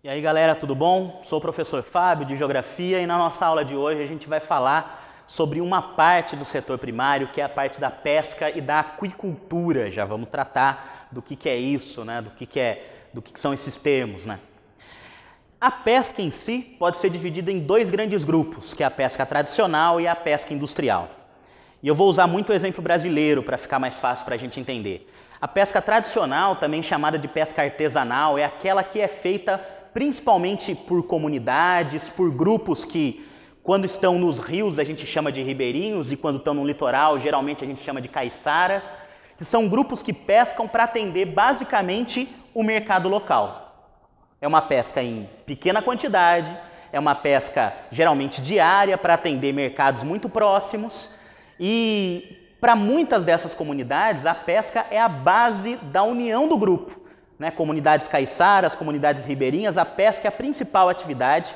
E aí galera, tudo bom? Sou o professor Fábio de Geografia e na nossa aula de hoje a gente vai falar sobre uma parte do setor primário que é a parte da pesca e da aquicultura. Já vamos tratar do que é isso, né? do que são esses termos, né? A pesca em si pode ser dividida em dois grandes grupos, que é a pesca tradicional e a pesca industrial. E eu vou usar muito o exemplo brasileiro para ficar mais fácil para a gente entender. A pesca tradicional, também chamada de pesca artesanal, é aquela que é feita principalmente por comunidades, por grupos que, quando estão nos rios, a gente chama de ribeirinhos, e quando estão no litoral, geralmente a gente chama de caiçaras, que são grupos que pescam para atender basicamente o mercado local. É uma pesca em pequena quantidade, é uma pesca geralmente diária para atender mercados muito próximos, e para muitas dessas comunidades, a pesca é a base da união do grupo. Né? Comunidades caiçaras, comunidades ribeirinhas, a pesca é a principal atividade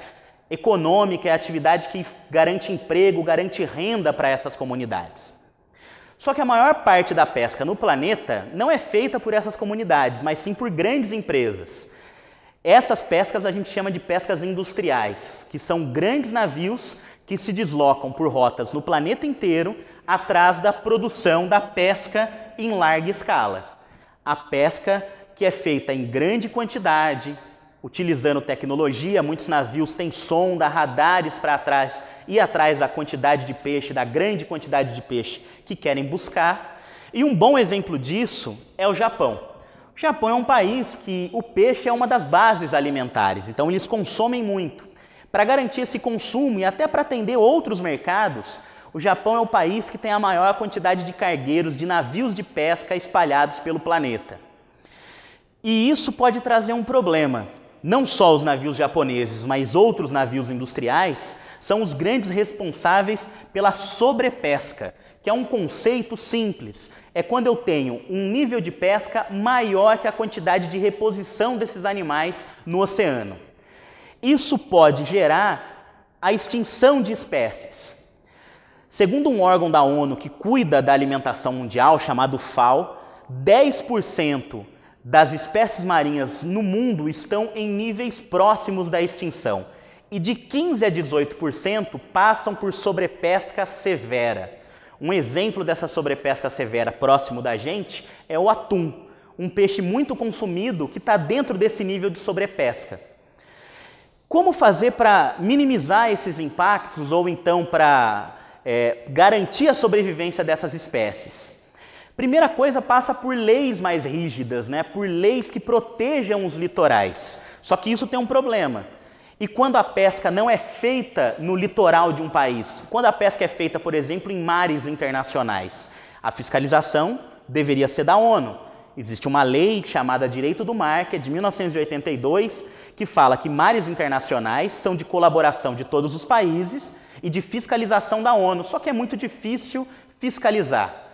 econômica, é a atividade que garante emprego, garante renda para essas comunidades. Só que a maior parte da pesca no planeta não é feita por essas comunidades, mas sim por grandes empresas. Essas pescas a gente chama de pescas industriais, que são grandes navios que se deslocam por rotas no planeta inteiro atrás da produção da pesca em larga escala. A pesca que é feita em grande quantidade, utilizando tecnologia, muitos navios têm sonda, radares para trás e atrás da quantidade de peixe, da grande quantidade de peixe que querem buscar. E um bom exemplo disso é o Japão. O Japão é um país que o peixe é uma das bases alimentares, então eles consomem muito. Para garantir esse consumo e até para atender outros mercados, o Japão é o país que tem a maior quantidade de cargueiros, de navios de pesca espalhados pelo planeta. E isso pode trazer um problema. Não só os navios japoneses, mas outros navios industriais são os grandes responsáveis pela sobrepesca, que é um conceito simples. É quando eu tenho um nível de pesca maior que a quantidade de reposição desses animais no oceano. Isso pode gerar a extinção de espécies. Segundo um órgão da ONU que cuida da alimentação mundial, chamado FAO, 10% das espécies marinhas no mundo estão em níveis próximos da extinção. E de 15% a 18% passam por sobrepesca severa. Um exemplo dessa sobrepesca severa próximo da gente é o atum, um peixe muito consumido que está dentro desse nível de sobrepesca. Como fazer para minimizar esses impactos ou então para garantir a sobrevivência dessas espécies? Primeira coisa passa por leis mais rígidas, né? Por leis que protejam os litorais. Só que isso tem um problema. E quando a pesca não é feita no litoral de um país, quando a pesca é feita, por exemplo, em mares internacionais, a fiscalização deveria ser da ONU. Existe uma lei chamada Direito do Mar, que é de 1982, que fala que mares internacionais são de colaboração de todos os países e de fiscalização da ONU. Só que é muito difícil fiscalizar.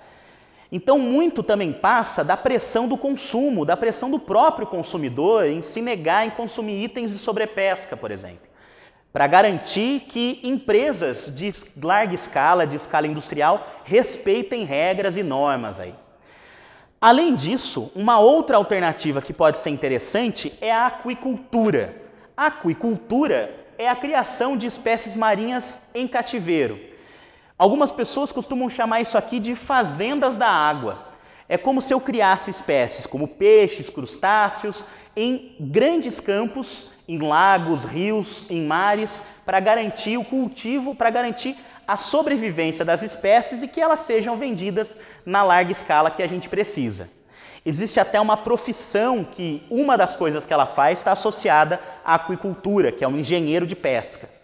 Então, muito também passa da pressão do consumo, da pressão do próprio consumidor em se negar em consumir itens de sobrepesca, por exemplo, para garantir que empresas de larga escala, de escala industrial, respeitem regras e normas aí. Além disso, uma outra alternativa que pode ser interessante é a aquicultura. A aquicultura é a criação de espécies marinhas em cativeiro. Algumas pessoas costumam chamar isso aqui de fazendas da água. É como se eu criasse espécies como peixes, crustáceos, em grandes campos, em lagos, rios, em mares, para garantir o cultivo, para garantir a sobrevivência das espécies e que elas sejam vendidas na larga escala que a gente precisa. Existe até uma profissão que uma das coisas que ela faz está associada à aquicultura, que é um engenheiro de pesca.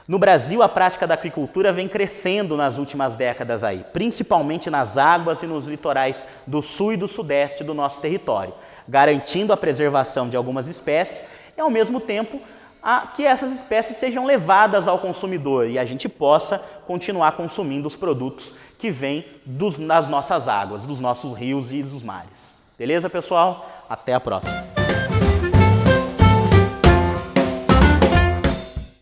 No Brasil, a prática da aquicultura vem crescendo nas últimas décadas aí, principalmente nas águas e nos litorais do sul e do sudeste do nosso território, garantindo a preservação de algumas espécies e, ao mesmo tempo, que essas espécies sejam levadas ao consumidor e a gente possa continuar consumindo os produtos que vêm das nossas águas, dos nossos rios e dos mares. Beleza, pessoal? Até a próxima!